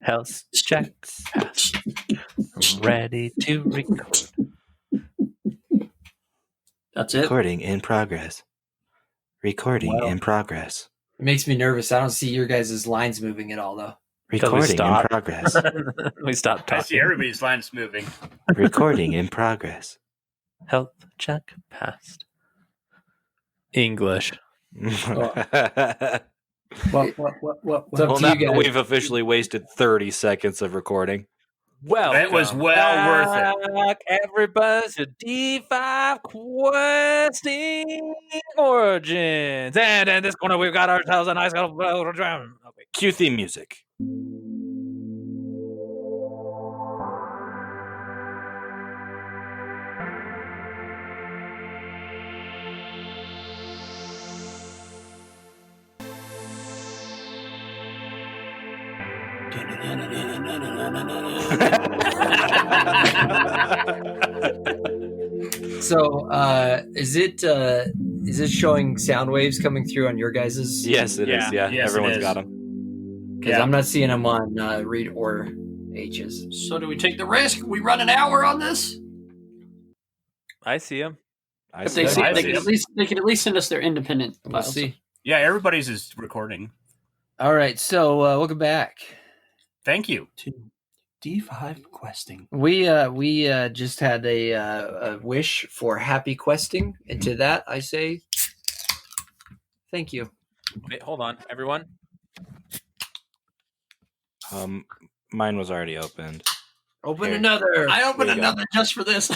Health checks passed. Ready to record. That's it. Recording in progress. Recording in progress. It makes me nervous. I don't see your guys' lines moving at all, though. Recording in progress. We stopped talking. I see everybody's lines moving. Recording in progress. Health check passed. English. What? It's up Well, to now you guys. we've officially wasted 30 seconds of recording. Well, It was well worth it. Everybody to D5 questing origins. And in this corner, we've got ourselves a nice little drum. Okay. Cue theme music. So, is it showing sound waves coming through on your guys's? Yes, it is. Yeah, Yes, everyone's it is. got them. Because I'm not seeing them on read or H's. So do we take the risk? We run an hour on this? I see him. I If see they it. see, I they see can it. at least send us their independent We'll files. see. Yeah, everybody's is recording. All right, so welcome back. Thank you. To D5 questing. We just had a wish for happy questing, and to that I say thank you. Wait, hold on, everyone. Mine was already opened. Open Here. another. I opened There you go. another just for this.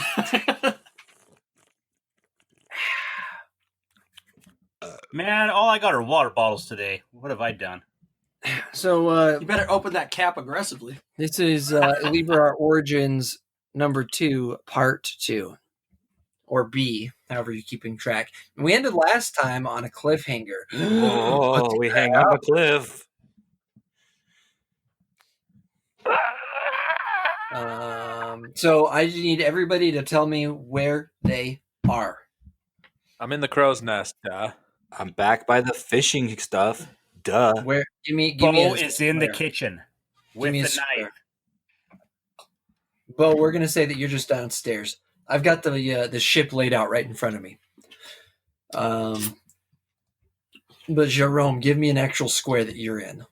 Man, all I got are water bottles today. What have I done? So You better open that cap aggressively. this is Eliberar Origins number 2, part 2, or B, however you're keeping track. And we ended last time on a cliffhanger. Oh, we hang off a cliff. So I need everybody to tell me where they are. I'm in the crow's nest. I'm back by the fishing stuff. Duh. Where? Give me. Bo a is in the square. kitchen Give with me a the square. knife. Bo, we're gonna say that you're just downstairs. I've got the ship laid out right in front of me. But Jerome, give me an actual square that you're in.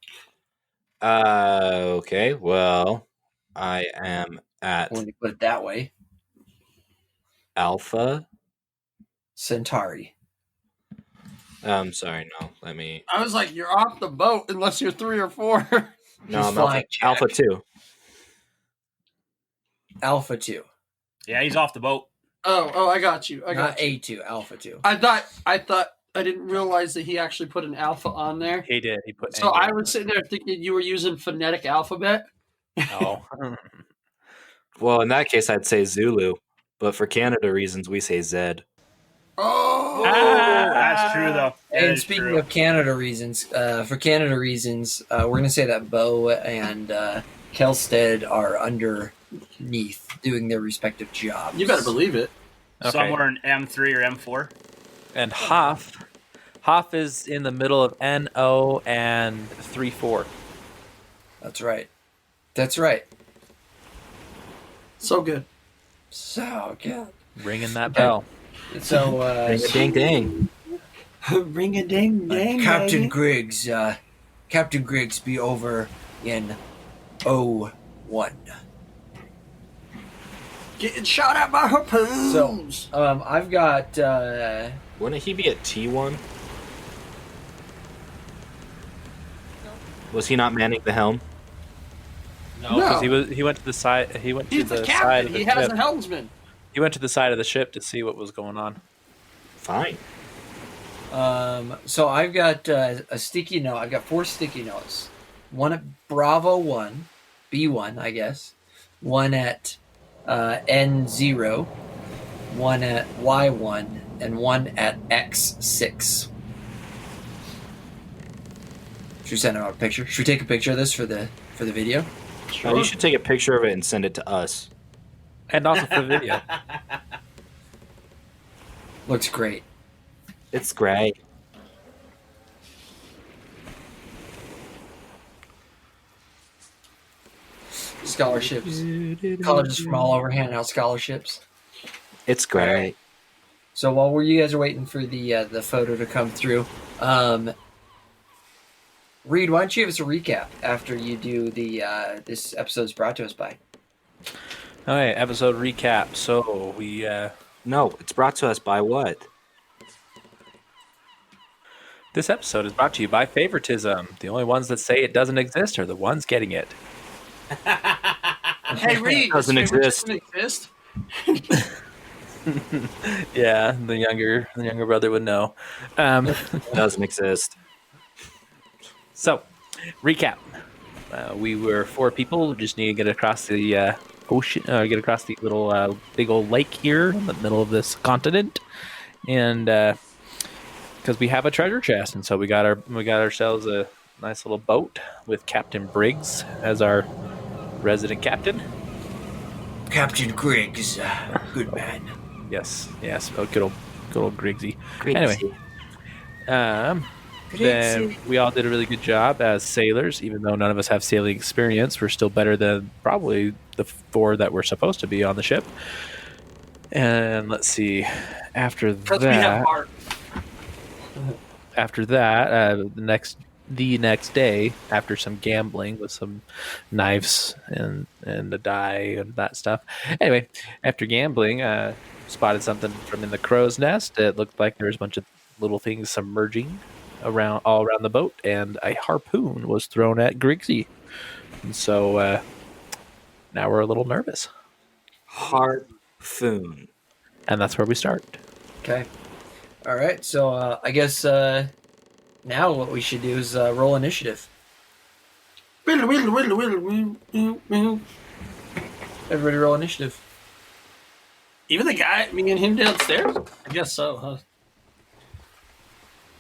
Okay. Well, I am at When you put it that way, Alpha. Centauri. Sorry, no. Let me. I was like, you're off the boat unless you're 3 or 4. No, He's I'm flying Alpha Jack. 2. Alpha 2, Yeah, he's off the boat. Oh, I got you. I not got you. A2. Alpha 2. I thought I didn't realize that he actually put an alpha on there. He did. He put. So I was sitting there thinking you were using phonetic alphabet. No. Well, in that case, I'd say Zulu. But for Canada reasons, we say Zed. Oh, That's true, though. That And is speaking true. of Canada reasons, we're going to say that Bo and Kelstead are underneath doing their respective jobs. you better believe it. Okay. Somewhere in M3 or M4. And Hoff is in the middle of NO and 3-4. That's right. That's right. So good. So good. Ringing that bell. So, Ding, ding. Ring a ding ding. Captain Griggs, be over in 01. Getting shot at by harpoons. I've got Wouldn't he be at T1? Was he not manning the helm? No, because he went to the side. He went to He's the side captain. of the He has ship. a helmsman. He went to the side of the ship to see what was going on. Fine. so I've got a sticky note. I've got 4 sticky notes. One at Bravo 1, B1, I guess. One at N0, one at Y1, and one at X6. Should we send out a picture? Should we take a picture of this for the video? You should take a picture of it and send it to us. And also for the video. Looks great. It's great. scholarships. Colleges from all over handing out scholarships. It's great. So while you guys are waiting for the photo to come through, Reed, why don't you give us a recap after you do the this episode is brought to us by? All right, episode recap. So we No, it's brought to us by what? this episode is brought to you by favoritism. The only ones that say it doesn't exist are the ones getting it. Hey, Reed, Doesn't does exist. favoritism exist? Yeah, the younger brother would know. Doesn't exist. So, recap. We were 4 people who just need to get across the ocean, get across the little big old lake here in the middle of this continent, and because we have a treasure chest, and so we got ourselves a nice little boat with Captain Briggs as our resident captain. Captain Griggs, good man. Yes, oh, good old Griggsy. Great. Anyway, then we all did a really good job as sailors. Even though none of us have sailing experience, we're still better than probably the 4 that were supposed to be on the ship. And let's see, after Because we have that, heart. the next day, after some gambling with some knives and a die and that stuff. Anyway, after gambling, spotted something from in the crow's nest. It looked like there was a bunch of little things submerging all around the boat, and a harpoon was thrown at Griggsy. And so now we're a little nervous. Harpoon. And that's where we start. Okay. All right. So I guess now what we should do is roll initiative. Even Everybody roll initiative. the guy, me and him downstairs? I guess so, huh?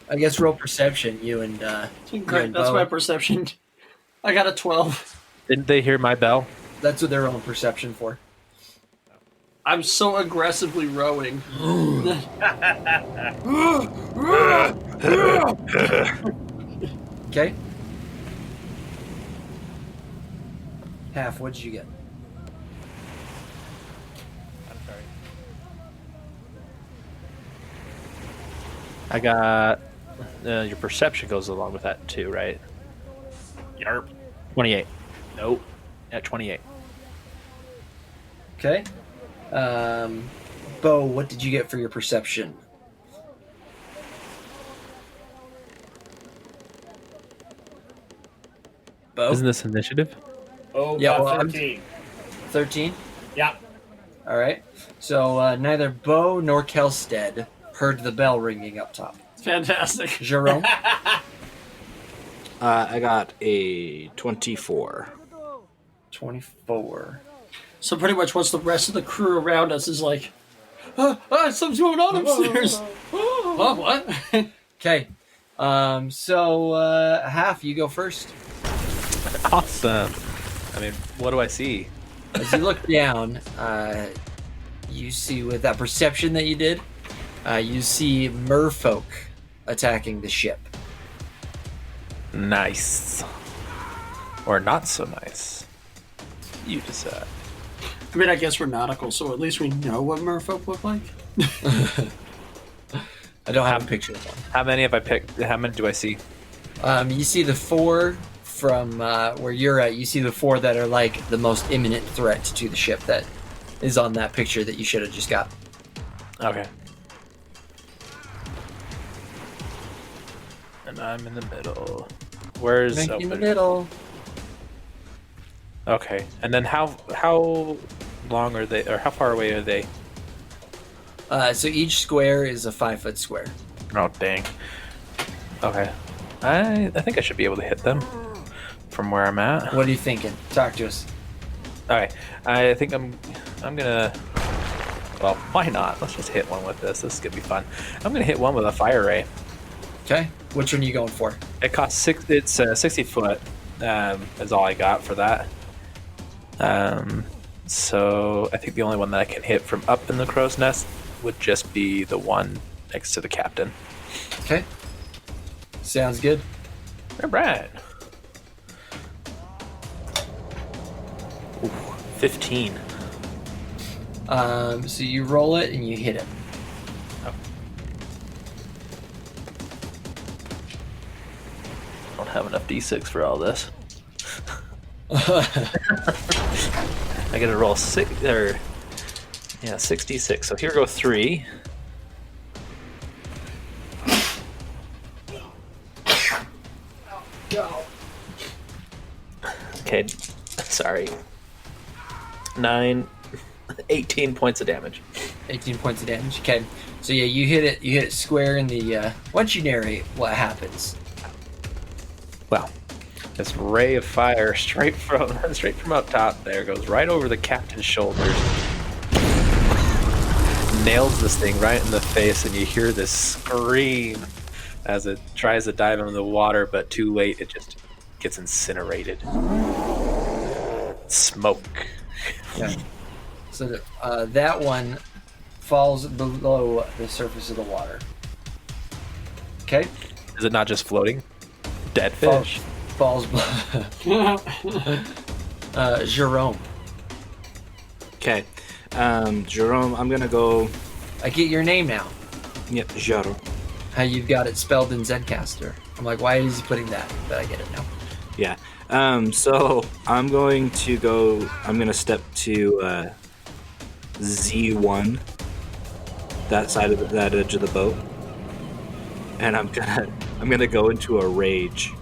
I guess roll perception. You and Great, that's Bo. my perception. I got a 12. Didn't they hear my bell? That's what they're rolling perception for. I'm so aggressively rowing. Okay. Half. What did you get? I'm sorry. I got your perception goes along with that too, right? Yarp. 28. Nope. At 28. Okay. Bo, what did you get for your perception? Bo? Isn't this initiative? Oh, Yeah, got well, 13. 13? Yeah. All right. So neither Bo nor Kelstead heard the bell ringing up top. Fantastic. Jerome? I got a 24. 24. So pretty much once the rest of the crew around us is like, something's going on upstairs. Oh, what? Okay. So Half, you go first. Awesome. I mean, what do I see? As you look down, you see with that perception that you did, you see merfolk attacking the ship. Nice. Or not so nice. You decide. I mean, I guess we're nautical, so at least we know what merfolk look like. I don't have a picture of them. How many have I picked? How many do I see? You see the 4 from where you're at. You see the 4 that are like the most imminent threat to the ship that is on that picture that you should have just got. Okay. And I'm in the middle. Where's Right in the open? middle. Okay. And then how long are they, or how far away are they? So each square is a 5-foot square. Oh dang. Okay. I think I should be able to hit them from where I'm at. What are you thinking? Talk to us. All right. I think I'm gonna. Well, why not? Let's just hit one with this. This is gonna be fun. I'm gonna hit one with a fire ray. Okay. Which one are you going for? It costs 60 foot. Is all I got for that. So I think the only one that I can hit from up in the crow's nest would just be the one next to the captain. Okay. Sounds good. All right. Ooh, 15. So you roll it and you hit it. I don't have enough d6 for all this. I gotta roll 66. So here go 3. Okay, sorry. 9, 18 points of damage. 18 points of damage. Okay. So yeah, you hit it square in the. Why don't you narrate what happens? Wow. This ray of fire straight from up top there goes right over the captain's shoulders. Nails this thing right in the face, and you hear this scream as it tries to dive into the water, but too late, it just gets incinerated. Smoke. Yeah. So that one falls below the surface of the water. Okay. Is it not just floating? Dead fish. Falls Jerome. Okay. Jerome, I'm gonna go. I get your name now. Yep, Jerome. How you've got it spelled in Zencaster. I'm like, why is he putting that? But I get it now. Yeah. So I'm going to go. I'm gonna step to Z1, that side of that edge of the boat, and I'm gonna go into a rage.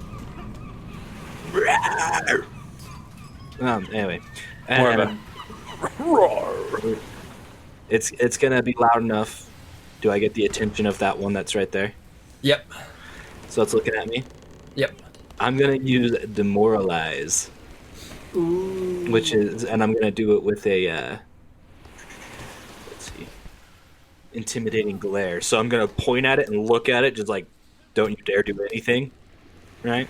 Anyway, More of and it's gonna be loud enough. Do I get the attention of that one that's right there? Yep. So it's looking at me. Yep. I'm gonna use demoralize, which is, and I'm gonna do it with a let's see, intimidating glare. So I'm gonna point at it and look at it, just like, don't you dare do anything, right?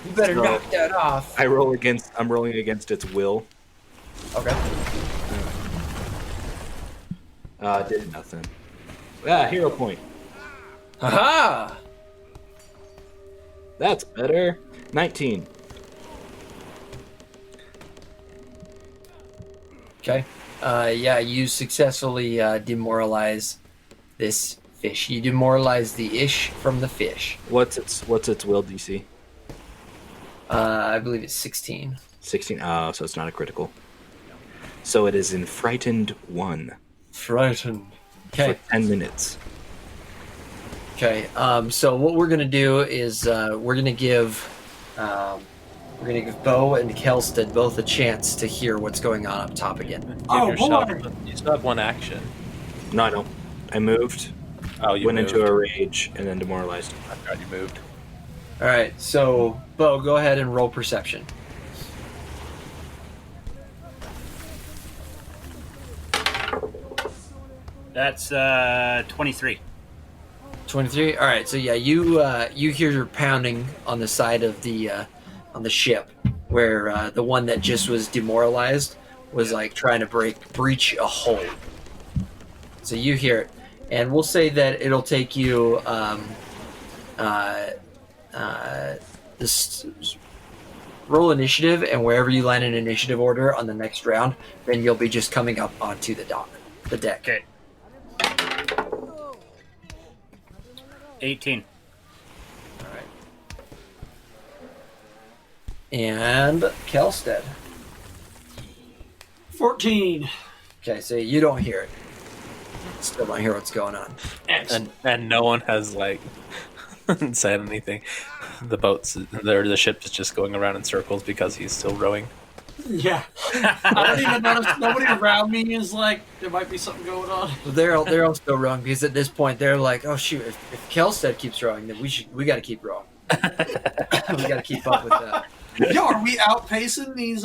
You better So, knock that off. I'm rolling against its will. Okay. Did nothing. Hero point. Aha! That's better. 19. Okay. Yeah, you successfully demoralize this fish. You demoralize the ish from the fish. What's its will DC? I believe it's 16. 16. Oh, so it's not a critical. So it is in frightened 1 Frightened. Okay. for 10 minutes. Okay. So what we're gonna do is we're gonna give Bo and Kelstead both a chance to hear what's going on up top again. Oh, yourself, boy. you still have one action. No, I don't. I moved, Oh, you went moved. into a rage, and then demoralized. I forgot you moved. All right. So Bo, go ahead and roll perception. That's 23. 23. All right. So yeah, you hear your pounding on the side of the on the ship, where the one that just was demoralized was like trying to breach a hole. So you hear it, and we'll say that it'll take you this roll initiative, and wherever you land in initiative order on the next round, then you'll be just coming up onto the deck. Okay. 18. All right. And Kelstead. 14. Okay, so you don't hear it. Still don't hear what's going on. Excellent. And no one has like said anything. The the ship is just going around in circles because he's still rowing. Yeah. I don't even notice. Nobody around me is like, there might be something going on. They're all still rowing because at this point they're like, oh shoot, if Kelstead keeps rowing, then we got to keep rowing. We got to keep up with that. Yo, are we outpacing these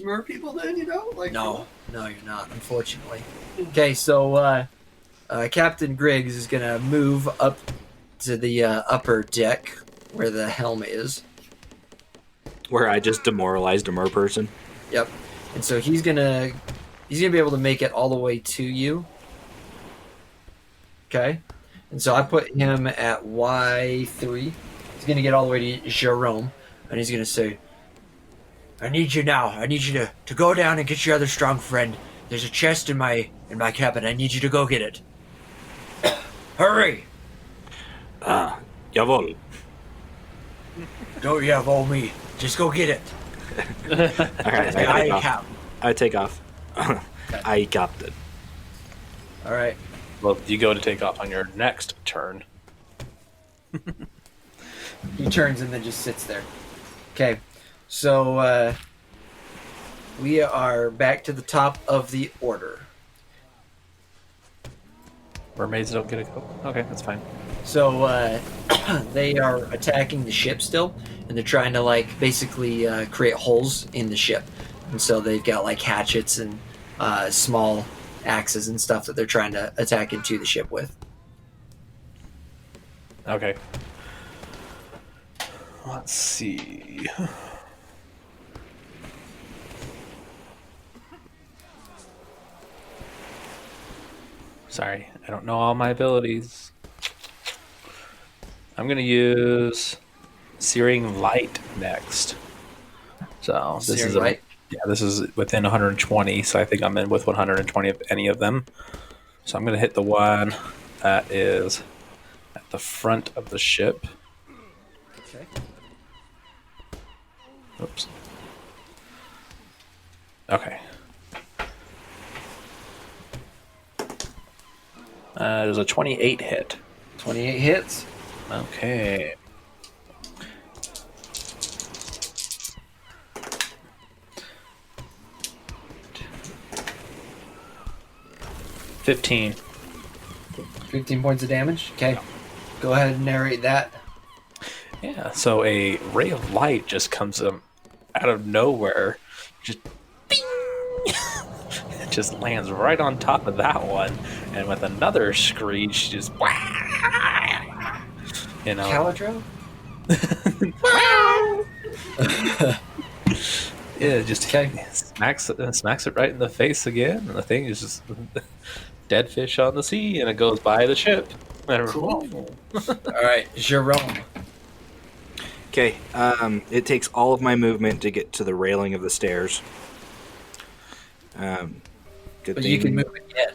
mer people then, you know? Like, No, you're not, unfortunately. Okay, so Captain Griggs is gonna move up to the upper deck where the helm is. Where I just demoralized a mer person. Yep. And so he's gonna be able to make it all the way to you. Okay. And so I put him at Y3. He's gonna get all the way to Jerome, and he's gonna say, I need you now. I need you to go down and get your other strong friend. There's a chest in my cabin. I need you to go get it. Hurry! Jawohl. Don't yell me. Just go get it. All right, I take off. I captain. All right. Well, you go to take off on your next turn. He turns and then just sits there. Okay. So we are back to the top of the order. Mermaids don't get a go. Okay, that's fine. So they are attacking the ship still, and they're trying to like basically create holes in the ship. And so they've got like hatchets and small axes and stuff that they're trying to attack into the ship with. Okay. Let's see. Sorry, I don't know all my abilities. I'm gonna use Searing Light next. So this Searing is Light? this is within 120. So I think I'm in with 120 of any of them. So I'm gonna hit the one that is at the front of the ship. Okay. Oops. Okay. There's a 28 hit. 28 hits. Okay. $15. 15 points of damage. Okay. Go ahead and narrate that. Yeah, so a ray of light just comes out of nowhere. Just bing! It just lands right on top of that one. And with another screech, just you know. Caladro? Yeah, just smacks it right in the face again, and the thing is just dead fish on the sea, and it goes by the ship. Cool. All right, Jerome. Okay, it takes all of my movement to get to the railing of the stairs. Good But thing. you can move again.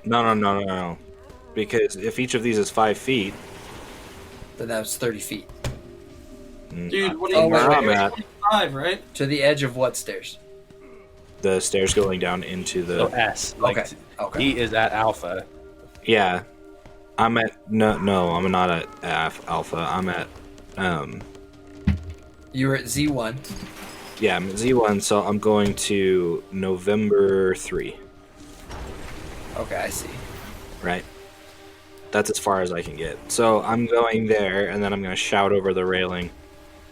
No. Because if each of these is 5 feet, Then that was 30 feet. Dude, what Oh, are you where I'm you're at. 25, right? To the edge of what stairs? the stairs going down into the. So S. Like, Okay. He is at Alpha. Yeah, I'm at no. I'm not at Alpha. I'm at You're at Z1. Yeah, I'm at Z1. So I'm going to November 3. Okay, I see. Right. That's as far as I can get. So I'm going there, and then I'm going to shout over the railing.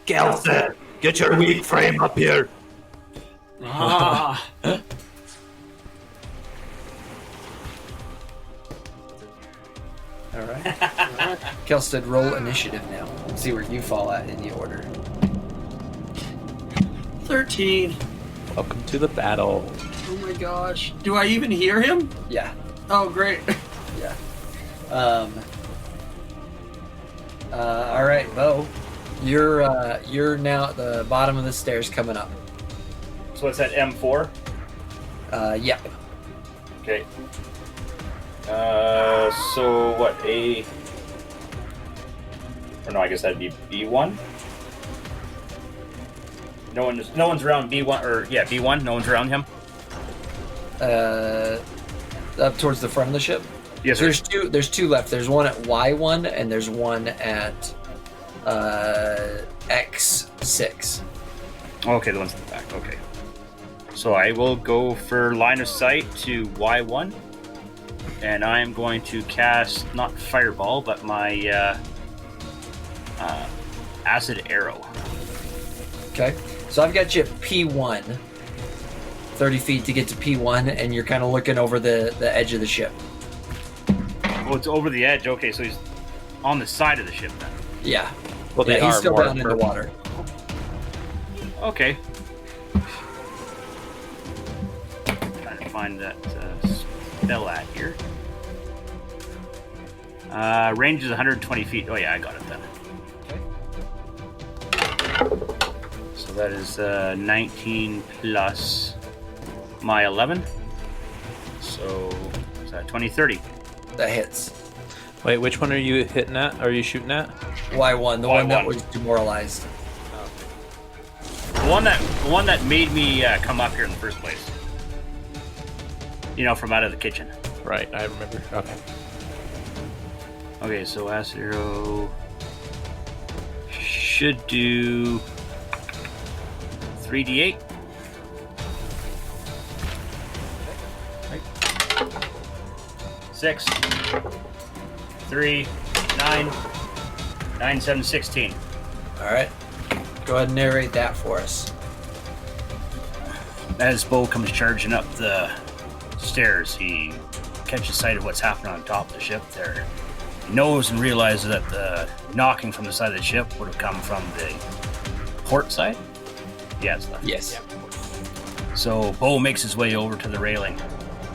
Gelson, get your weak frame up here. Ah. All right. Kelstead, roll initiative now. Let's see where you fall at in the order. 13. Welcome to the battle. Oh my gosh. Do I even hear him? Yeah. Oh, great. Yeah. All right, Bo. You're now at the bottom of the stairs coming up. So what's that, M4? Yep. Okay. So what, A... Or no, I guess that'd be B1? No one's around B1, or yeah, B1, no one's around him? Up towards the front of the ship. Yes, So sir. there's two left. There's one at Y1 and there's one at X6. Okay, the one's in the back, okay. So I will go for line of sight to Y1, and I'm going to cast, not Fireball, but my Acid Arrow. Okay. So I've got you at P1. 30 feet to get to P1, and you're kind of looking over the edge of the ship. Oh, it's over the edge, okay, so he's on the side of the ship then. Yeah. Well, they He's are still more down in the purple. water. Okay. Trying to find that spell at here. Range is 120 feet. Oh yeah, I got it then. Okay. So that is 19 plus my 11. So is that 20, 30? That hits. Wait, which one are you hitting at? Are you shooting at? Y1, the one that Y1. was demoralized. The one that made me come up here in the first place. You know, from out of the kitchen. Right, I remember. Okay. Okay, so acid arrow should do 3d8. Right. 6, 3, 9, 9, 7, 16. All right. Go ahead and narrate that for us. As Bo comes charging up the stairs, he catches sight of what's happening on top of the ship there. He knows and realizes that the knocking from the side of the ship would have come from the port side. Yeah, it's left. Yes. So Bo makes his way over to the railing,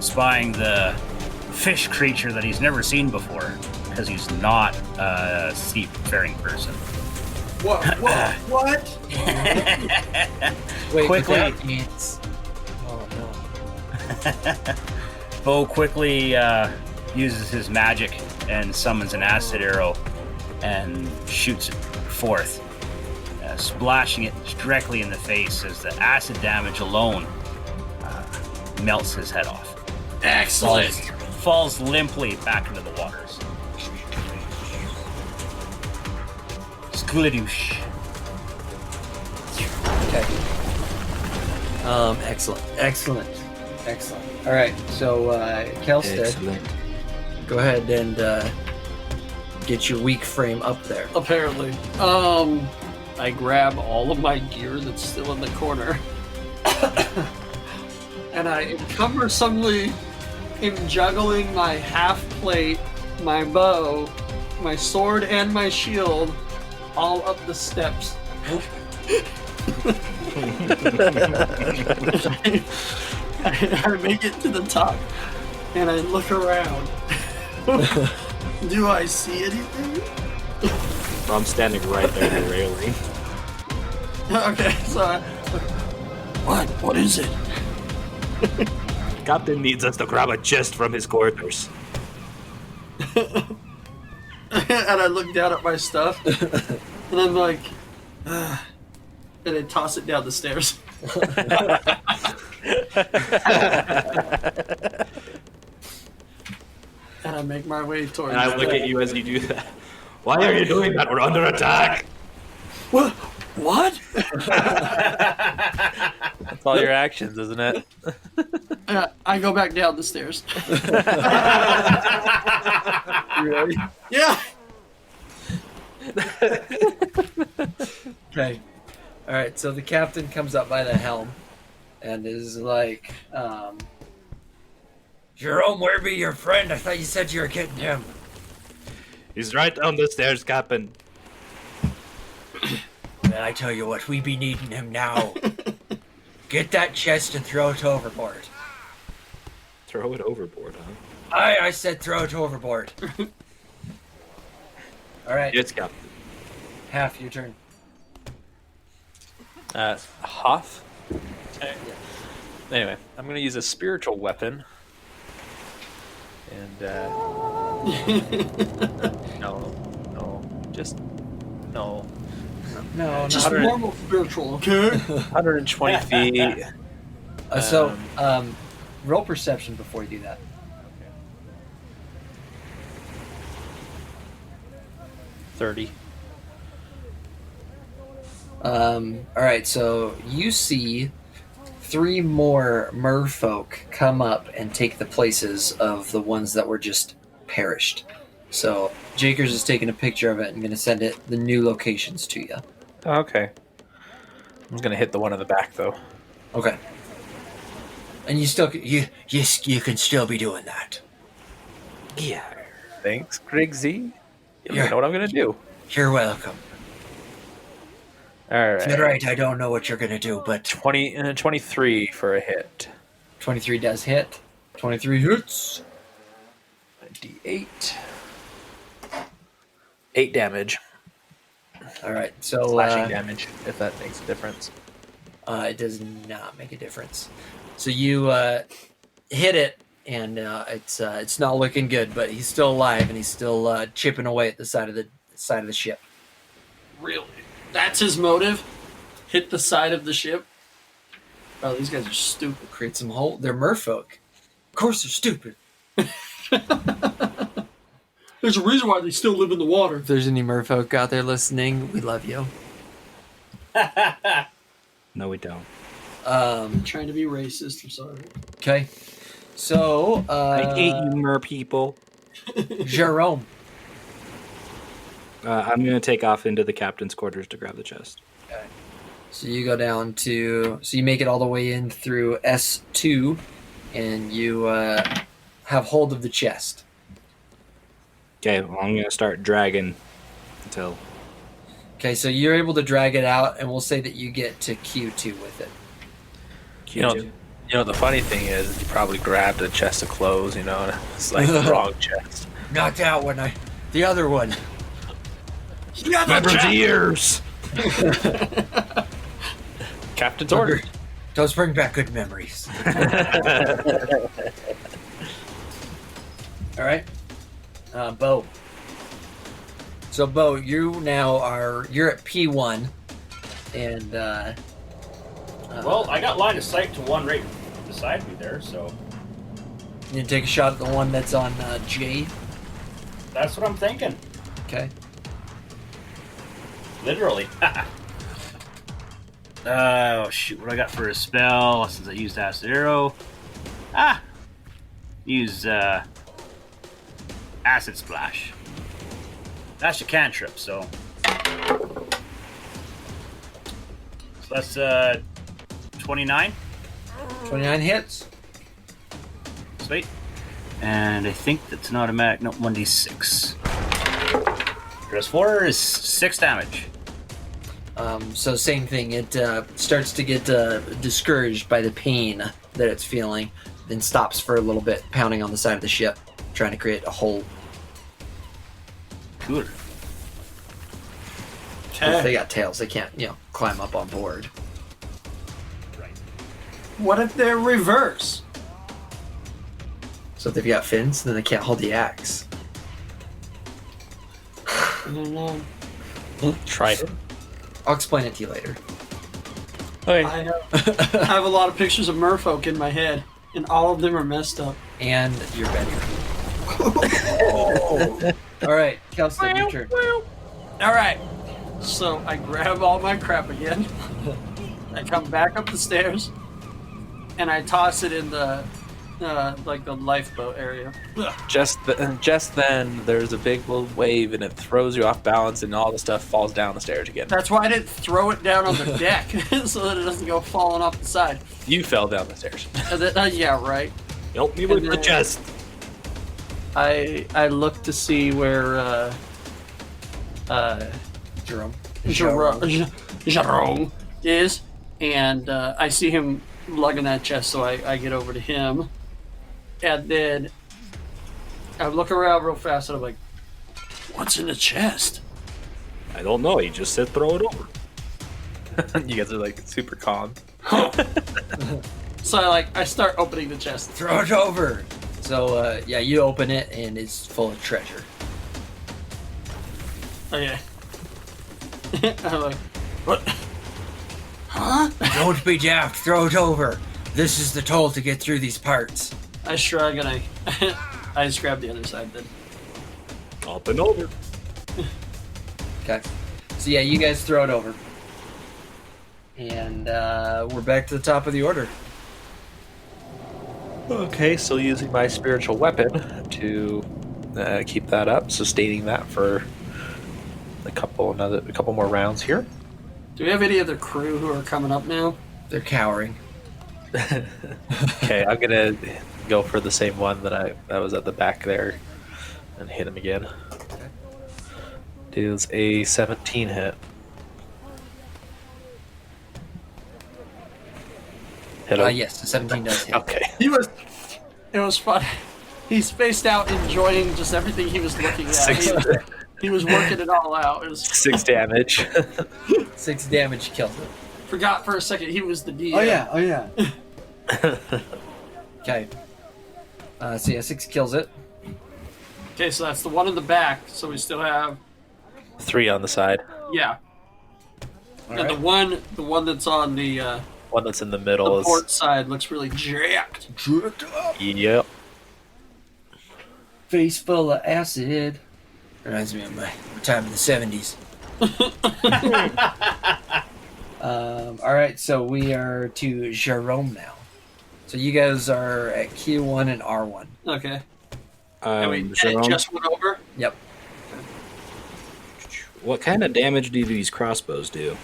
spying the fish creature that he's never seen before, because he's not a seafaring person. What? What? Wait, Quickly. that means... Oh, no. Bo quickly uses his magic and summons an acid arrow and shoots it forth, splashing it directly in the face as the acid damage alone melts his head off. Excellent. Falls limply back into the waters. Skladoosh. Okay. Excellent. All right, so Kelstead, Excellent. go ahead and get your weak frame up there. Apparently. I grab all of my gear that's still in the corner. And I cumbersomely am juggling my half plate, my bow, my sword, and my shield all up the steps. I make it to the top and I look around. Do I see anything? I'm standing right there at the railing. Okay, so what is it? Captain needs us to grab a chest from his quarters. And I look down at my stuff and I'm like, and I toss it down the stairs. And I make my way towards And I look at you as you do that. Why are you doing that? We're under attack. What? What? That's all your actions, isn't it? I go back down the stairs. Really? Yeah. Okay. All right, so the captain comes up by the helm and is like, Jerome, where be your friend? I thought you said you were getting him. He's right on the stairs, Captain. Well, I tell you what, we be needing him now. Get that chest and throw it overboard. Throw it overboard, huh? I said throw it overboard. All right, Yes, Captain. half your turn. Hoth. Anyway, I'm going to use a spiritual weapon. And, no, just, no. No, Just not- normal spiritual, okay? 120 feet. Roll perception before you do that. 30. All right, so you see 3 more merfolk come up and take the places of the ones that were just perished. So Jakers is taking a picture of it and going to send it the new locations to you. Okay. I'm going to hit the one in the back, though. Okay. And you can still be doing that. Yeah. Thanks, Griggsy. You Yeah. know what I'm going to do. You're welcome. All right. You're right, I don't know what you're going to do, but 23 for a hit. 23 does hit. 23 hits. D8. 8 damage. All right, so Slashing damage, if that makes a difference. It does not make a difference. So you hit it, and it's not looking good. But he's still alive, and he's still chipping away at the side of the ship. Really? That's his motive? Hit the side of the ship? Oh, these guys are stupid. Create some hole. They're merfolk. Of course, they're stupid. There's a reason why they still live in the water. If there's any merfolk out there listening, we love you. No, we don't. I'm trying to be racist. I'm sorry. Okay. So, I hate you, mer people. Jerome. I'm going to take off into the captain's quarters to grab the chest. Okay. So you go down to... So you make it all the way in through S2, and you have hold of the chest. Okay, well, I'm going to start dragging until... Okay, so you're able to drag it out, and we'll say that you get to Q2 with it. Q2. You know, the funny thing is, you probably grabbed a chest of clothes, you know, and it's like the wrong chest. Not that one, the other one. Remember the ears! Captain's order. Those bring back good memories. All right, Bo. So, Bo, you're at P1, and Well, I got line of sight to one right beside me there, so you take a shot at the one that's on J. that's what I'm thinking. Okay. Literally. Oh, shoot. What do I got for a spell since I used Acid Arrow? Use Acid Splash. That's a cantrip, so that's 29. 29 hits. Sweet. And I think that's an automatic. No, 1d6. Plus 4 is 6 damage. So same thing. It starts to get discouraged by the pain that it's feeling, then stops for a little bit, pounding on the side of the ship, trying to create a hole. Cool. If they got tails, they can't, climb up on board. Right. What if they're reverse? So if they've got fins, then they can't hold the axe. I don't know. Try it. I'll explain it to you later. Okay. I have a lot of pictures of merfolk in my head, and all of them are messed up. And your bedroom. All right, Kelsey, your turn. All right. So I grab all my crap again. I come back up the stairs, and I toss it in the the lifeboat area. Just then, there's a big little wave, and it throws you off balance, and all the stuff falls down the stairs again. That's why I didn't throw it down on the deck, so that it doesn't go falling off the side. You fell down the stairs. And then, yeah, right. Help me with And the then- chest. I look to see where Jerome. Jerome is, and I see him lugging that chest, so I get over to him, and then I look around real fast, and I'm like, "What's in the chest?" I don't know. He just said throw it over. You guys are like super calm. So I start opening the chest. Throw it over. So, you open it, and it's full of treasure. Okay. I'm like, "What? Huh?" Don't be daft. Throw it over. This is the toll to get through these parts. I shrug and I just grab the other side then. Up and over. Okay. So, you guys throw it over. And we're back to the top of the order. Okay, so using my spiritual weapon to keep that up, sustaining that for a couple more rounds here. Do we have any other crew who are coming up now? They're cowering. Okay, I'm gonna go for the same one that was at the back there and hit him again. Okay. Deals a 17 hit. Hit him. Yes, the 17 does hit. Okay. It was fun. He spaced out, enjoying just everything he was looking at. He was working it all out. It was 6 damage. 6 damage kills it. Forgot for a second he was the DM. Oh yeah. Okay. So yeah, 6 kills it. Okay, so that's the one in the back. So we still have 3 on the side. yeah. All And right. the one that's on the One that's in the middle is. port side looks really jacked. Yep. Face full of acid. Reminds me of my time in the 70s. All right, so we are to Jerome now. So you guys are at Q1 and R1. Okay. And it Jerome, just went over. Yep. what kind of damage do these crossbows do?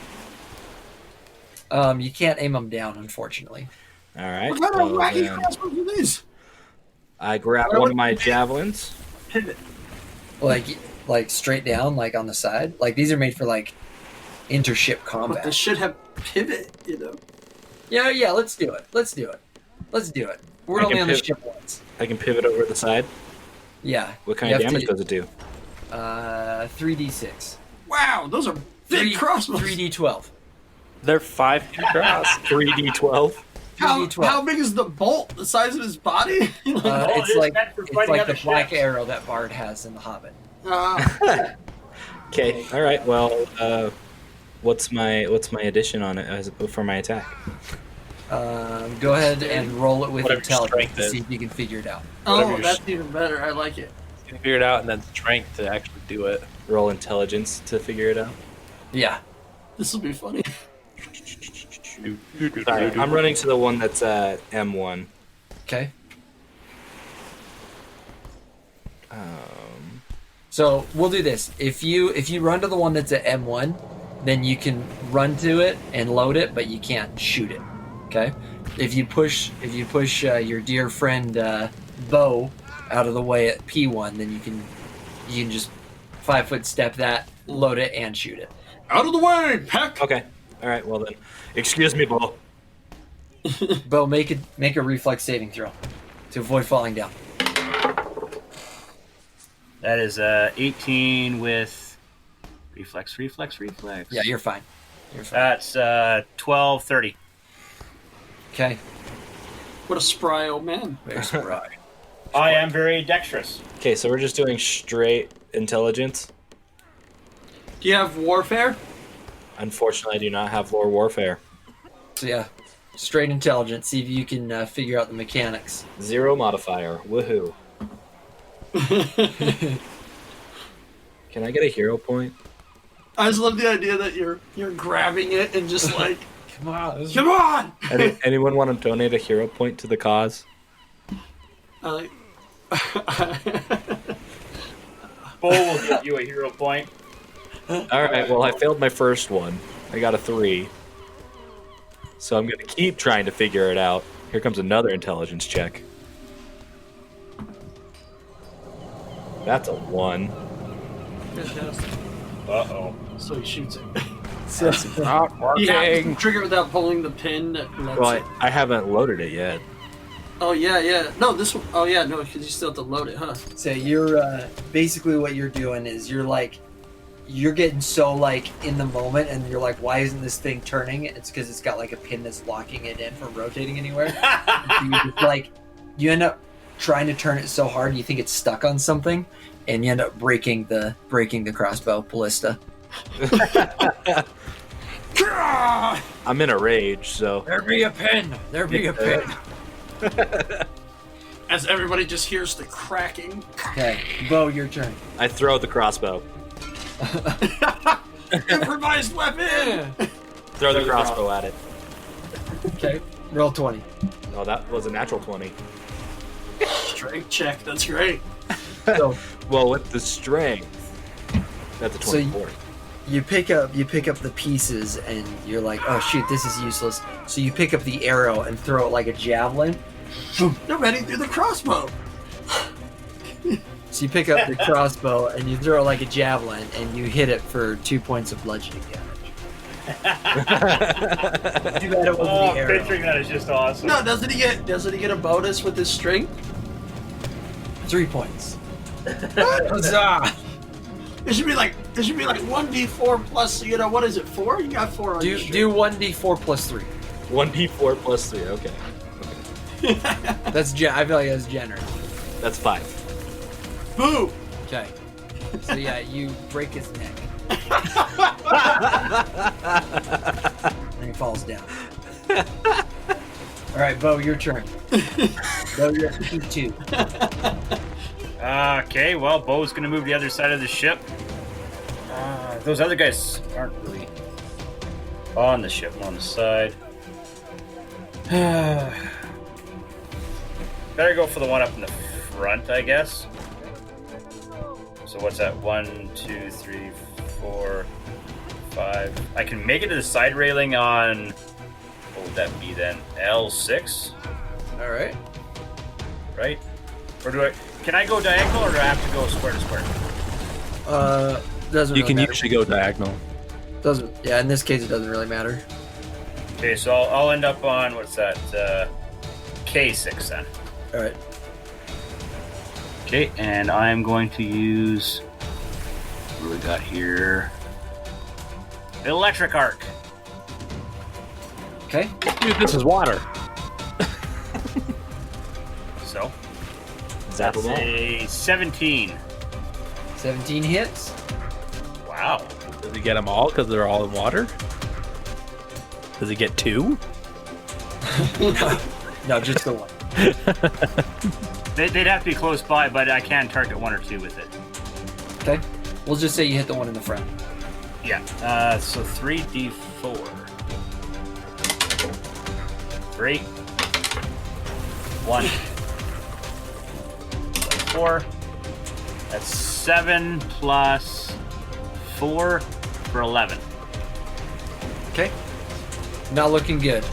You can't aim them down, unfortunately. All right. What kind of well, wacky then crossbows are these? I grab one of my javelins. Pivot. Like straight down, like on the side. Like these are made for like intership But combat. this should have pivot, you know. Yeah. Let's do it. We're I only can on the piv- ship once. I can pivot over the side. Yeah. What kind You of have damage to- does it do? 3d6. Wow, those are big crossbows. 3d12. They're 5 feet across. 3d12. How 3d12. how big is the bolt? The size of his body? It's like meant for it's fighting like other the black ships. arrow that Bard has in The Hobbit. Okay. All right. Well, what's my addition on it for my attack? Go ahead and roll it with Whatever your intelligence strength to is. see if you can figure it out. Whatever Oh, your that's even better. I like it. You can figure it out, and then strength to actually do it. Roll intelligence to figure it out. Yeah. This will be funny. Sorry, I'm running to the one that's M1. Okay. Um, So we'll do this. If you run to the one that's at M1, then you can run to it and load it, but you can't shoot it. Okay. If you push your dear friend Bo out of the way at P1, then you can just 5-foot step that, load it, and shoot it. Out of the way, Peck! okay. All right. Well then, excuse me, Bo. Bo, make a reflex saving throw to avoid falling down. That is 18 with reflex. Yeah, you're fine. You're fine. That's 12, 30. Okay. What a spry old man. Very spry. I am very dexterous. Okay, so we're just doing straight intelligence. Do you have warfare? Unfortunately, I do not have lore warfare. So yeah, straight intelligence. See if you can figure out the mechanics. 0 modifier. Woohoo. Can I get a hero point? I just love the idea that you're grabbing it and just like, Come on. come on! Anyone want to donate a hero point to the cause? I like, Bo will give you a hero point. All right. Well, I failed my first one. I got a 3. So I'm gonna keep trying to figure it out. Here comes another intelligence check. That's a 1. fantastic. Uh-oh. So he shoots it. It's not You have working. to trigger it without pulling the pin that lets Well, it. I haven't loaded it yet. Oh, yeah. No, this one. Oh, yeah, no, because you still have to load it, huh? So you're basically what you're doing is you're getting so like in the moment, and you're like, why isn't this thing turning? It's because it's got like a pin that's locking it in from rotating anywhere. So you just, like you end up trying to turn it so hard you think it's stuck on something, and you end up breaking the crossbow ballista. I'm in a rage, so There be a pin. There be a pin. As everybody just hears the cracking. Okay, Bo, your turn. I throw the crossbow. Improvised weapon! Throw the crossbow at it. Okay, roll 20. Oh, that was a natural 20. Strength check, that's great. So Well, with the strength, that's a So 24. you pick up the pieces, and you're like, oh shoot, this is useless. So you pick up the arrow and throw it like a javelin. They're ready through the crossbow. So you pick up the crossbow and you throw it like a javelin, and you hit it for 2 points of bludgeoning damage. Too bad it wasn't Oh, the arrow. picturing that is just awesome. No, doesn't he get a bonus with his strength? 3 points. Huzzah! It should be like 1d4 plus, what is it, 4? You got 4 on your streak. Do 1d4 plus 3. 1d4 plus 3. Okay. That's I feel like that's generous. That's 5. Boo! Okay. So yeah, you break his neck. And he falls down. All right, Bo, your turn. Bo, you're at 2. Okay, well, Bo's gonna move to the other side of the ship. Those other guys aren't really on the ship, on the side. Better go for the one up in the front, I guess. So what's that? 1, 2, 3, 4, 5. I can make it to the side railing on. What would that be then? L6, All right. right? Or do I? Can I go diagonal, or do I have to go square to square? Doesn't You really can matter. usually go diagonal. Doesn't. Yeah, in this case, it doesn't really matter. Okay, so I'll end up on what's that? K6 then. All right. Okay, and I'm going to use. What do we got here? Electric arc. Okay. Dude, this is water. So Zap that's them all. a 17. 17 hits. Wow. Does he get them all because they're all in water? Does he get 2? No, just the one. They'd have to be close by, but I can target 1 or 2 with it. Okay. We'll just say you hit the one in the front. Yeah. So 3d4. 3. 1. That's 4. That's 7 plus 4 for 11. Okay. Not looking good,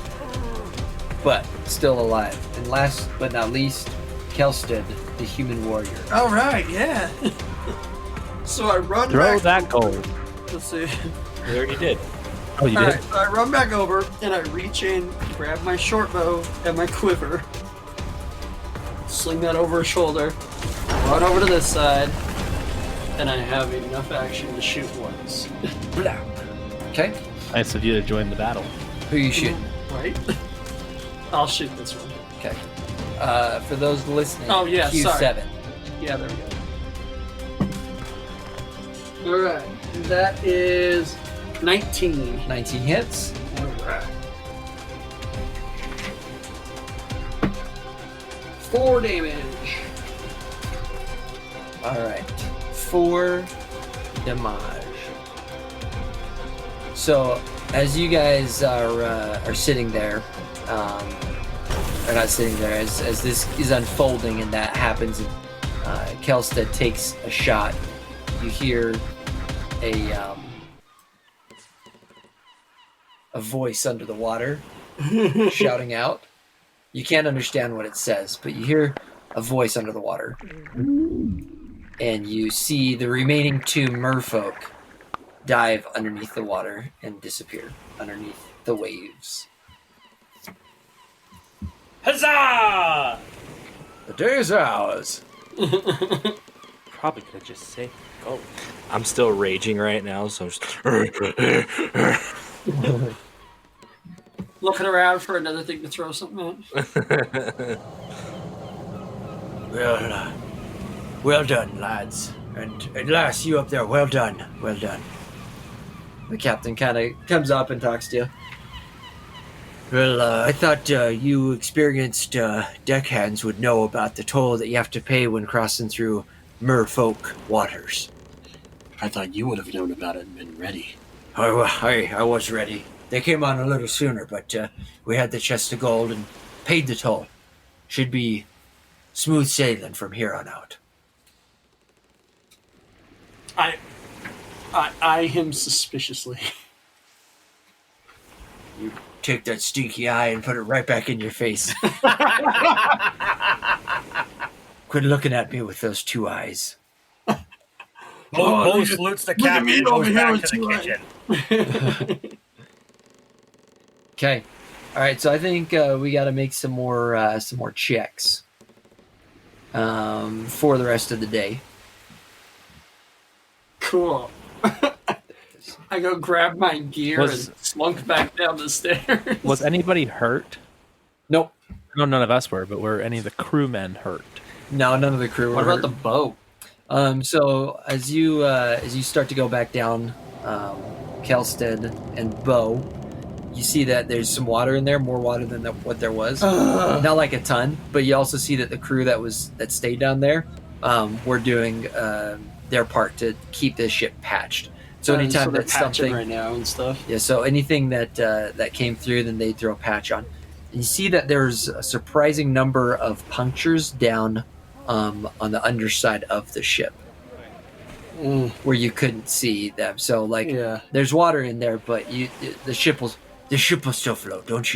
but still alive. And last but not least, Kelstead, the human warrior. All right, yeah. So I run Throw back. that gold. Let's see. We already did. Oh, you All did? right, so I run back over and I reach in, grab my short bow and my quiver, sling that over his shoulder, run over to this side, and I have enough action to shoot once. Blah. Okay. Nice of you to join the battle. Who you shooting? Right? I'll shoot this one. Okay. For those listening, Oh, yeah, Q7. sorry. Yeah, there we go. All right, that is 19. 19 hits. All right. 4 damage. All right. 4 damage. So, as you guys are sitting there, or not sitting there, as this is unfolding and that happens, and Kelstead takes a shot, you hear a voice under the water shouting out. You can't understand what it says, but you hear a voice under the water. And you see the remaining 2 merfolk dive underneath the water and disappear underneath the waves. Huzzah! The day is ours. Probably could just say go. I'm still raging right now, so I'm just. Looking around for another thing to throw something at. Well done, lads. And at last, you up there, well done. Well done. The captain kind of comes up and talks to you. Well, I thought you experienced deckhands would know about the toll that you have to pay when crossing through merfolk waters. I thought you would have known about it and been ready. I was ready. They came on a little sooner, but we had the chest of gold and paid the toll. Should be smooth sailing from here on out. I eye him suspiciously. You take that stinky eye and put it right back in your face. Quit looking at me with those 2 eyes. Bo salutes the look at captain me and over goes here back with to the 2 eyes. kitchen. Okay. All right. So I think we got to make some more checks for the rest of the day. Cool. I go grab my gear Was- and slunk back down the stairs. Was anybody hurt? Nope. No, none of us were, but were any of the crewmen hurt? No, none of the crew were What about hurt. the boat? So as you start to go back down, Kelsted and Bo, you see that there's some water in there, more water than what there was. Not like a ton, but you also see that the crew that stayed down there were doing their part to keep this ship patched. So anytime they're that patching something, right now and stuff. yeah. So anything that came through, then they throw a patch on. And you see that there's a surprising number of punctures down on the underside of the ship where you couldn't see them. So Yeah. there's water in there, but the ship will still float. Don't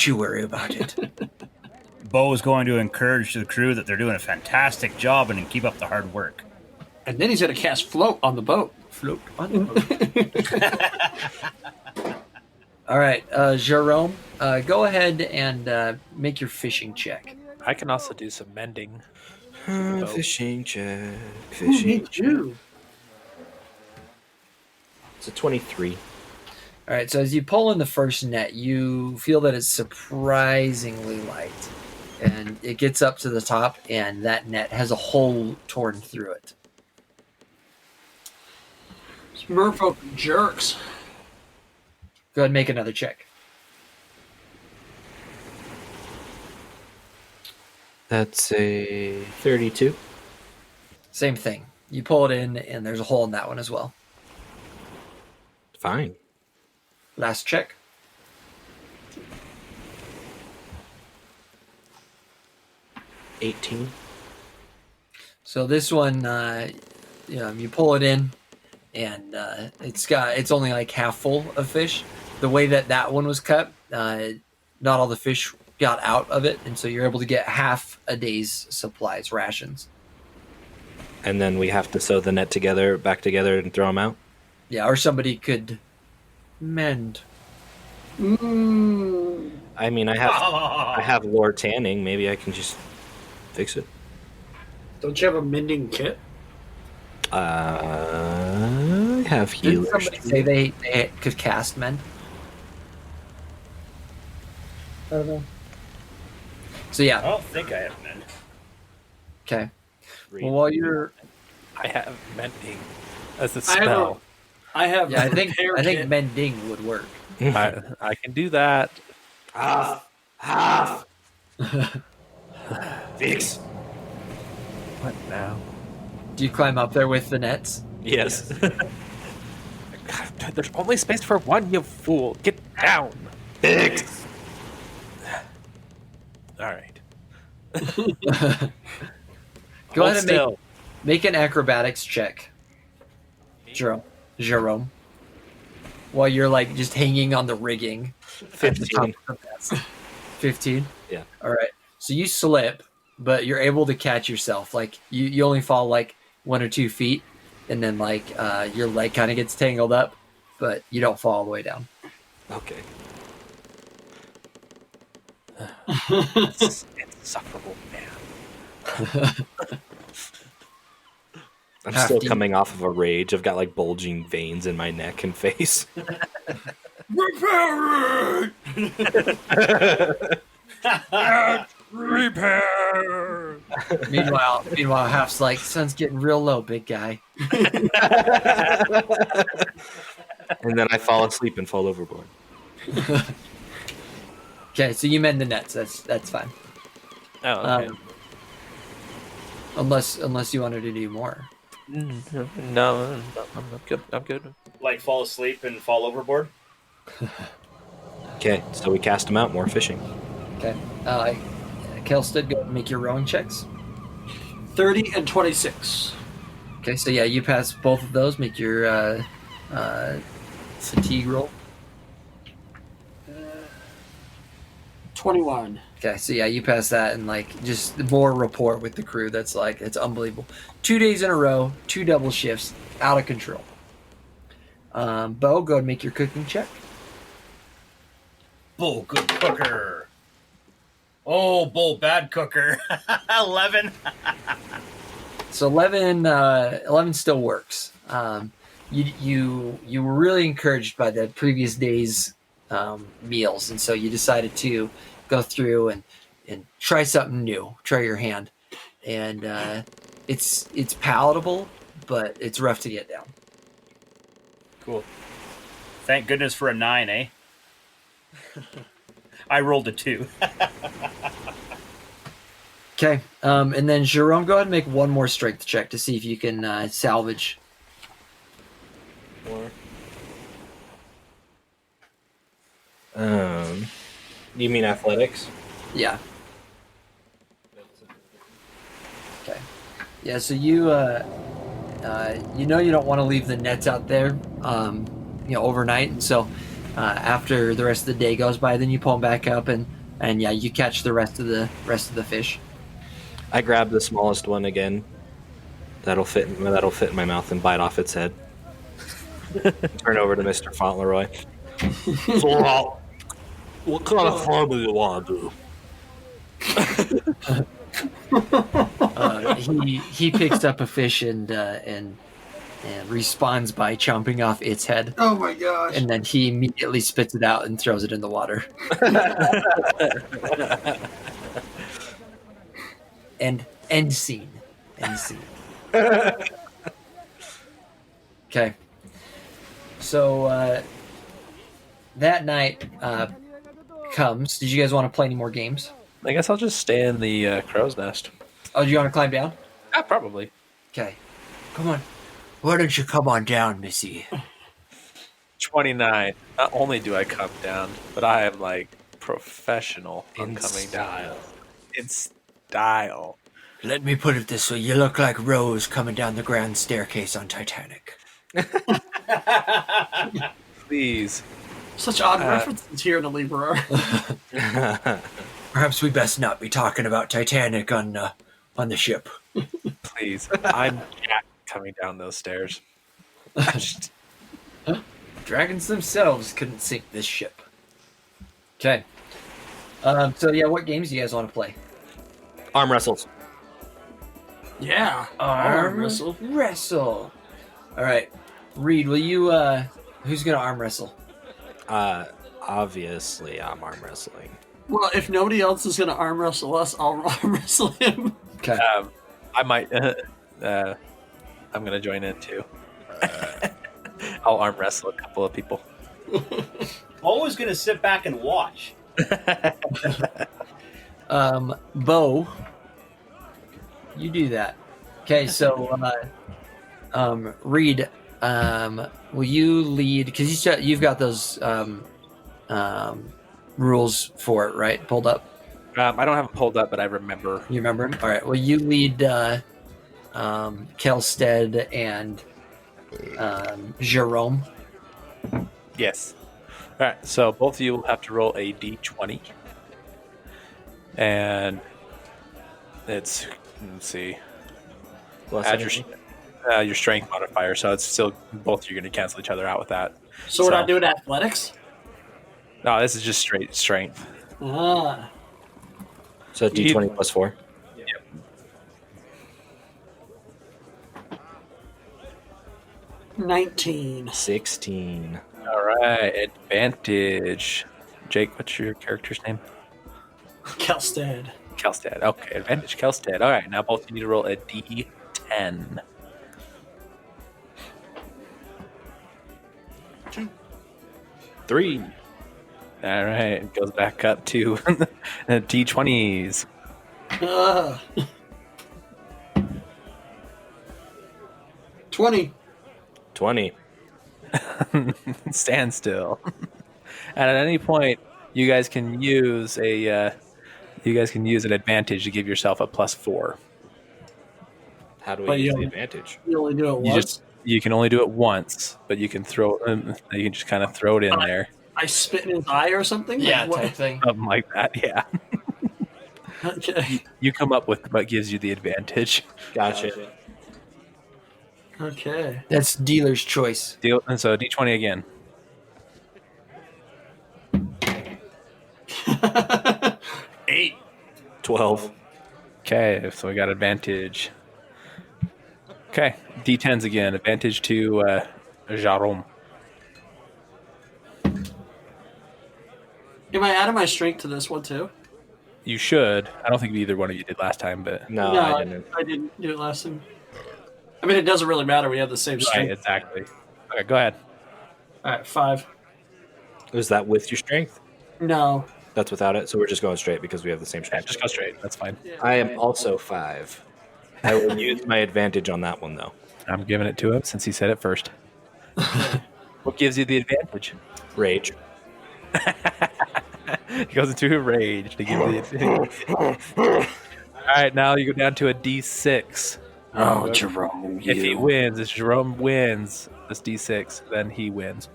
you worry about it. Bo is going to encourage the crew that they're doing a fantastic job and keep up the hard work. And then he's going to cast float on the boat. Float on the boat. All right, Jerome, go ahead and make your fishing check. I can also do some mending. Fishing check. Me Fishing check. too. It's a 23. All right, so as you pull in the first net, you feel that it's surprisingly light. And it gets up to the top, and that net has a hole torn through it. Merfolk jerks. Go ahead and make another check. That's a 32. Same thing. You pull it in, and there's a hole in that one as well. Fine. Last check. $18. So this one, you pull it in, and it's only like half full of fish. The way that one was cut, not all the fish got out of it, and so you're able to get half a day's supplies, rations. And then we have to sew the net back together and throw them out? Yeah, or somebody could mend. I mean, I have lore tanning. Maybe I can just fix it. Don't you have a mending kit? I have Did healers. somebody say they could cast mend? I don't know. So I yeah, don't think I have men. okay. Well, while you're, I have mending as a I have spell. I have. yeah, I think repair I think kit. mending would work. I can do that. Fix. What now? Do you climb up there with the nets? Yes. God, there's only space for one, you fool. Get down. Fix. All right. Go Hold ahead and still. make an acrobatics check, Jerome. While you're like just hanging on the rigging. at the top 15. of the mast. 15? Yeah. All right. So you slip, but you're able to catch yourself. Like you only fall like 1 or 2 feet, and then like your leg kind of gets tangled up, but you don't fall all the way down. Okay. It's insufferable, man. I'm Half still deep. coming off of a rage. I've got like bulging veins in my neck and face. Repair Repair. Meanwhile, Half's like, sun's getting real low, big guy. And then I fall asleep and fall overboard. Okay, so you mend the nets. That's fine. Oh, okay. Unless you wanted to do more. No, I'm good. I'm good. Like fall asleep and fall overboard? Okay, so we cast them out. More fishing. Okay. Kelstead, go make your rowing checks. 30 and 26. Okay, so yeah, you pass both of those. Make your fatigue roll. 21. Okay, so yeah, you pass that, and like just more rapport with the crew. That's like it's unbelievable. 2 days in a row, 2 double shifts, out of control. Bo, go and make your cooking check. Bull, good cooker. Oh, Bull, bad cooker. 11. So 11 still works. You were really encouraged by the previous day's meals, and so you decided to go through and try something new. Try your hand, and it's palatable, but it's rough to get down. Cool. Thank goodness for a 9, eh? I rolled a 2. Okay, and then Jerome, go ahead and make one more strength check to see if you can salvage. You mean athletics? Yeah. Okay. Yeah. So you you don't want to leave the nets out there, overnight, and so after the rest of the day goes by, then you pull them back up, and yeah, you catch the rest of the fish. I grab the smallest one again. That'll fit in my mouth and bite off its head. Turn over to Mr. Fauntleroy. So, what kind of farming do you want to do? He picks up a fish and responds by chomping off its head. Oh my gosh. And then he immediately spits it out and throws it in the water. And end scene. Okay. So that night comes. Did you guys want to play any more games? I guess I'll just stay in the crow's nest. Oh, do you want to climb down? Probably. Okay. Come on. Why don't you come on down, Missy? 29. Not only do I come down, but I am like professional on coming down. In style. Let me put it this way. You look like Rose coming down the grand staircase on Titanic. Please. Such odd references here in Eliberar. Perhaps we best not be talking about Titanic on the ship. Please. I'm Jack coming down those stairs. Dragons themselves couldn't sink this ship. Okay. So yeah, what games do you guys want to play? Arm wrestles. Yeah. Arm wrestle. All right. Reed, will you who's going to arm wrestle? Obviously I'm arm wrestling. Well, if nobody else is going to arm wrestle us, I'll arm wrestle him. Okay. I might I'm going to join in too. I'll arm wrestle a couple of people. Always going to sit back and watch. Bo, you do that. Okay, so Reed, will you lead? Because you've got those rules for it, right? Pulled up. I don't have it pulled up, but I remember. You remember them? All right. Well, you lead Kelstead and Jerome. Yes. All right. So both of you will have to roll a d20, and let's see. Add your strength modifier, so it's still both of you are going to cancel each other out with that. So what I do with athletics? No, this is just straight strength. Ah. So D20 plus 4. Yep. 19. 16. All right, advantage. Jake, what's your character's name? Kelstead. Kelstead. Okay, advantage Kelstead. All right, now both of you need to roll a d10. 3. All right, it goes back up to d20s. 20. 20. Stand still. And at any point, you guys can use an advantage to give yourself a +4. How do But we you use the don't- advantage? You only do it once. You can only do it once, but you can you can just kind of throw it in there, I spit in his eye or something? Yeah, Like, what? type thing. something like that. Yeah, Okay. you come up with what gives you the advantage. Gotcha. Okay. That's dealer's choice. Deal, and so d20 again. 8. 12. Okay, so we got advantage. Okay, D10s again. Advantage to Jerome. Am I adding my strength to this one too? You should. I don't think either one of you did last time, but No, I didn't. I didn't do it last time. I mean, it doesn't really matter. We have the same right, strength. exactly. Okay, go ahead. All right, 5. Was that with your strength? No. That's without it. So we're just going straight because we have the same Yeah, strength. just go straight. That's fine. I am also 5. I will use my advantage on that one though. I'm giving it to him since he said it first. What gives you the advantage? Rage. He goes into a rage to give you the advantage. All right, now you go down to a D6. Oh, Jerome, If he wins, if Jerome wins this D6, then he wins.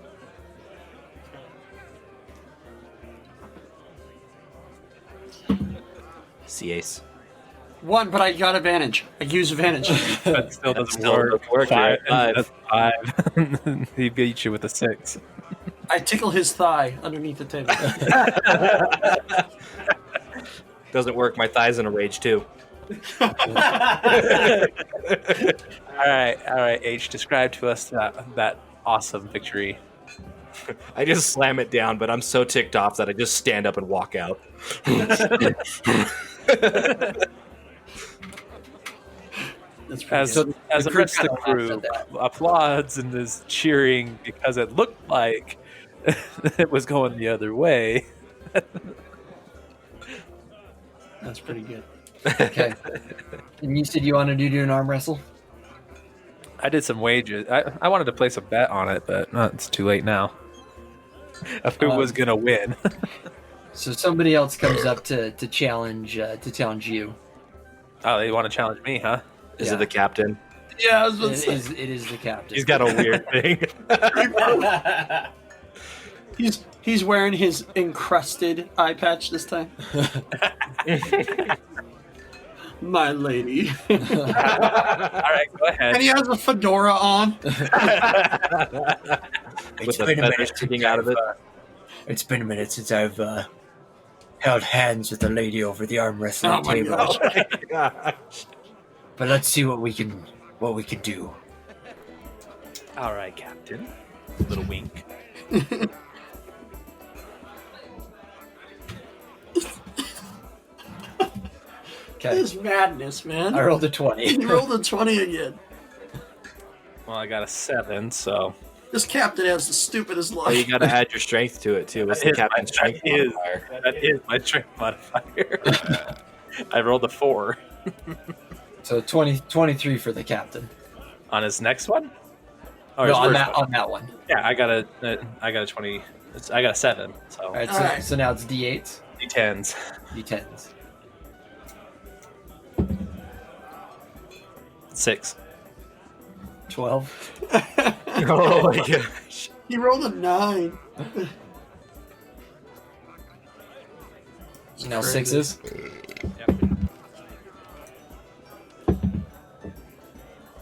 C-Ace. 1, but I got advantage. I use advantage. That still doesn't still work. doesn't work, you're at 5. That's 5. He beat you with a 6. I tickle his thigh underneath the table. Doesn't work. My thigh's in a rage too. All right, H. Describe to us that awesome victory. I just slam it down, but I'm so ticked off that I just stand up and walk out. That's pretty As good. as the the crew rest of the kinda laughs crew at that. applauds and is cheering because it looked like it was going the other way. That's pretty good. Okay. And you said you wanted to do an arm wrestle? I did some wages. I wanted to place a bet on it, but it's too late now. Of who was gonna win. So somebody else comes up to challenge you. Oh, they want to challenge me, huh? Is Yeah. it the captain? Yeah, I was It is the captain. He's got a weird thing. He's wearing his encrusted eye patch this time. My lady. All right, go ahead. And he has a fedora on. With the feather sticking out of it. It's been a minute since I've held hands with a lady over the arm wrestling Oh my table. gosh. But let's see what we can do. All right, Captain. Little wink. Okay. This madness, man. I rolled a 20. He rolled a 20 again. Well, I got a 7, so This captain has the stupidest Oh, luck. you got to add your strength to it too. What's the captain's strength modifier? that is my strength modifier. I rolled a 4 So 23 for the captain. on his next one. Or No, his on first that one? on that one. Yeah, I got a 20. I got a 7. So All right, All right. so now it's D8s, D10s. D10s. 6. 12. Oh my gosh. He rolled a 9. Now crazy. sixes. Yep.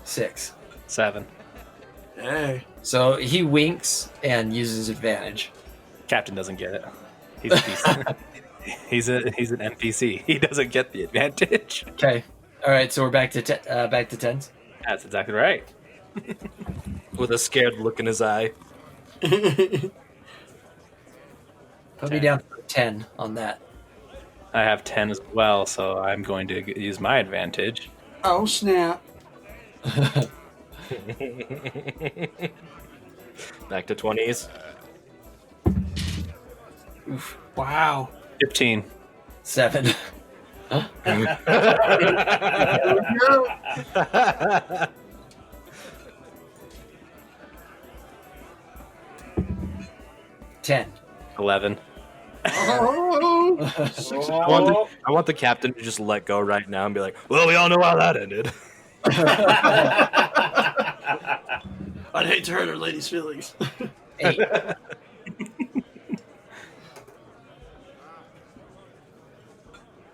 6. 7. Hey. So he winks and uses advantage. Captain doesn't get it. He's a PC. he's an NPC. He doesn't get the advantage. Okay. All right, so we're back to back to tens. That's exactly right. With a scared look in his eye. Put me down for 10 on that. I have 10 as well, so I'm going to use my advantage. Oh, snap. Back to 20s. Oof. Wow. 15. 7. Ten. 11. Oh. I want the captain to just let go right now and be like, well, we all know how that ended. I'd hate to hurt her lady's feelings. 8.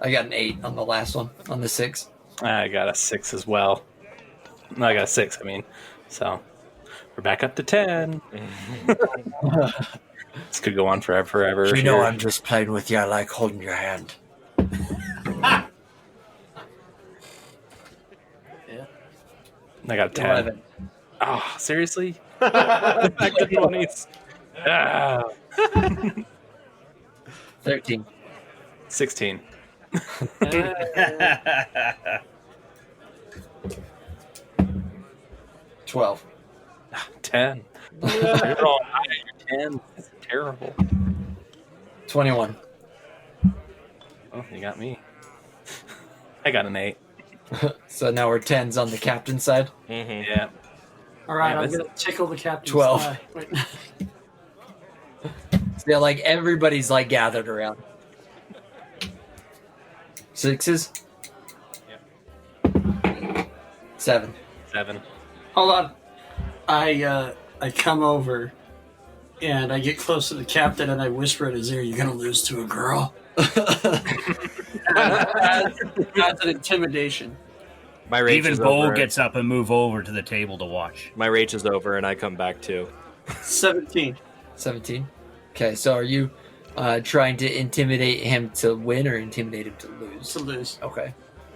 I got an 8 on the last one, on the 6. I got a 6 as well. No, I got a 6, I mean. So, we're back up to 10. This could go on forever. You know here. I'm just playing with you. I like holding your hand. Yeah. I got a 10. 11. Oh, seriously? Back to 20s. Ah, 13. 16. 12. 10. You're all high. You're 10. That's terrible. 21. Oh, you got me. I got an 8. So now we're 10s on the captain's side. Mm-hmm. Yeah. All right, Yeah, I'm that's- gonna tickle the captain's 12. thigh. Wait. So like everybody's like gathered around. 6s? 7. 7. Hold on. I come over and I get close to the captain and I whisper in his ear, "You're gonna lose to a girl." That's an intimidation. My rage Even is Bo over. gets up and move over to the table to watch. My rage is over, and I come back too. 17. 17. Okay, so are you trying to intimidate him to win or intimidate him to lose? To lose. Okay.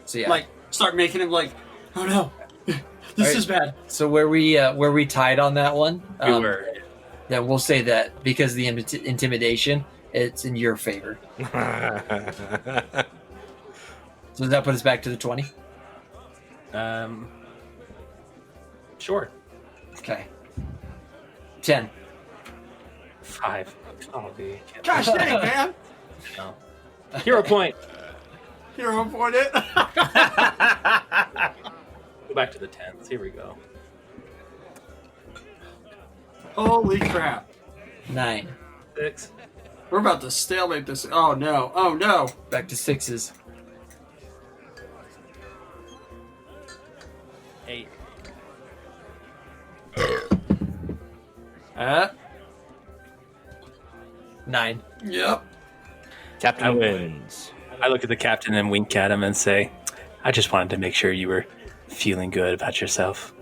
So yeah. Like, start making him like, "Oh no, this Alright. is bad." So where we tied on that one, We were. then we'll say that because of the intimidation, it's in your favor. So does that put us back to the 20? Sure. Okay. 10. 5. Oh, the Gosh dang, man! no. Hero point. You're on point it. Go back to the 10s. Here we go. Holy crap! 9. 6. We're about to stalemate this. Oh no! Oh no! Back to 6s. 8. 9. Yep. Captain wins. I look at the captain and wink at him and say, I just wanted to make sure you were feeling good about yourself.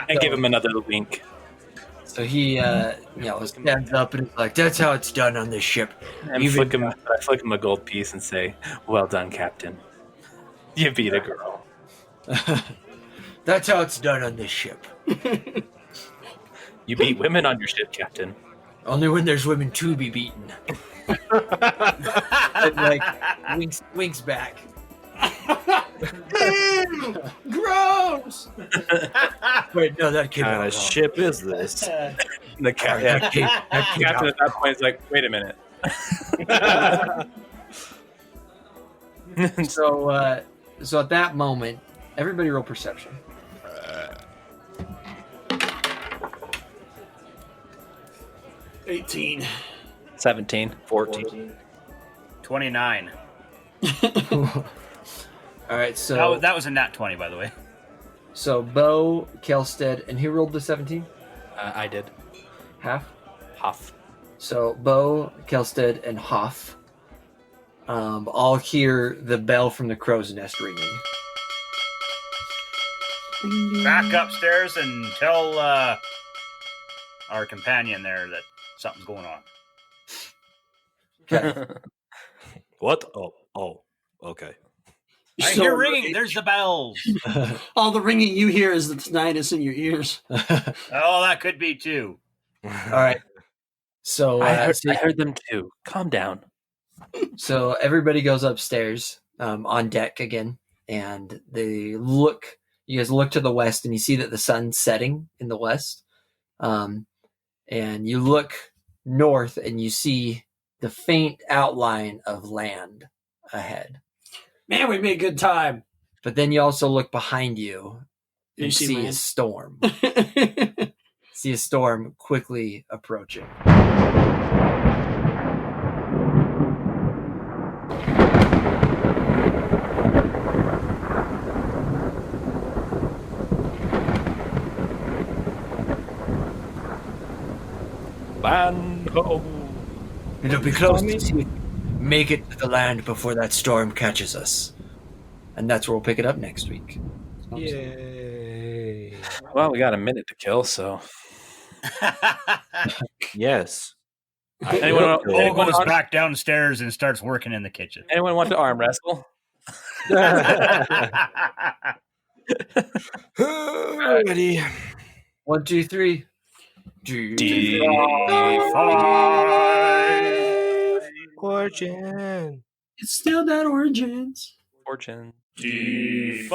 And give him another wink. So he, stands up and is like, "That's how it's done on this ship." And Even- I flick him a gold piece and say, well done, Captain. You beat a girl. That's how it's done on this ship. You beat women on your ship, Captain. Only when there's women to be beaten. And like winks back. Ew! Gross! Wait, no, that came What out kind of wrong. ship is this? The Sorry, captain, that came out at that point is like, wait a minute. So, so at that moment, everybody roll perception. 18. 17. 14. 29. All right, so That was a nat 20, by the way. so Bo, Kelstead, and who rolled the 17? I did. Half. Huff. So Bo, Kelstead, and Hoff all hear the bell from the crow's nest ringing. Back upstairs and tell our companion there that something's going on. Okay. What? Oh, okay. I So- hear ringing. There's the bells. All the ringing you hear is the tinnitus in your ears. Oh, that could be too. All right. So, I heard them too. Calm down. so everybody goes upstairs on deck again, and they look. You guys look to the west, and you see that the sun's setting in the west. And you look north, and you see the faint outline of land ahead. Man, we made good time. But then you also look behind you You and see see a land? storm. See a storm quickly approaching. Land ho. It'll be close to see make it to the land before that storm catches us. And that's where we'll pick it up next week. Yay. Well, we got a minute to kill, so. Yes. Anyone, Bo goes back downstairs and starts working in the kitchen. anyone want to arm wrestle? Ready. 1, 2, 3. Origin. It's still that Origins. Fortune. D5.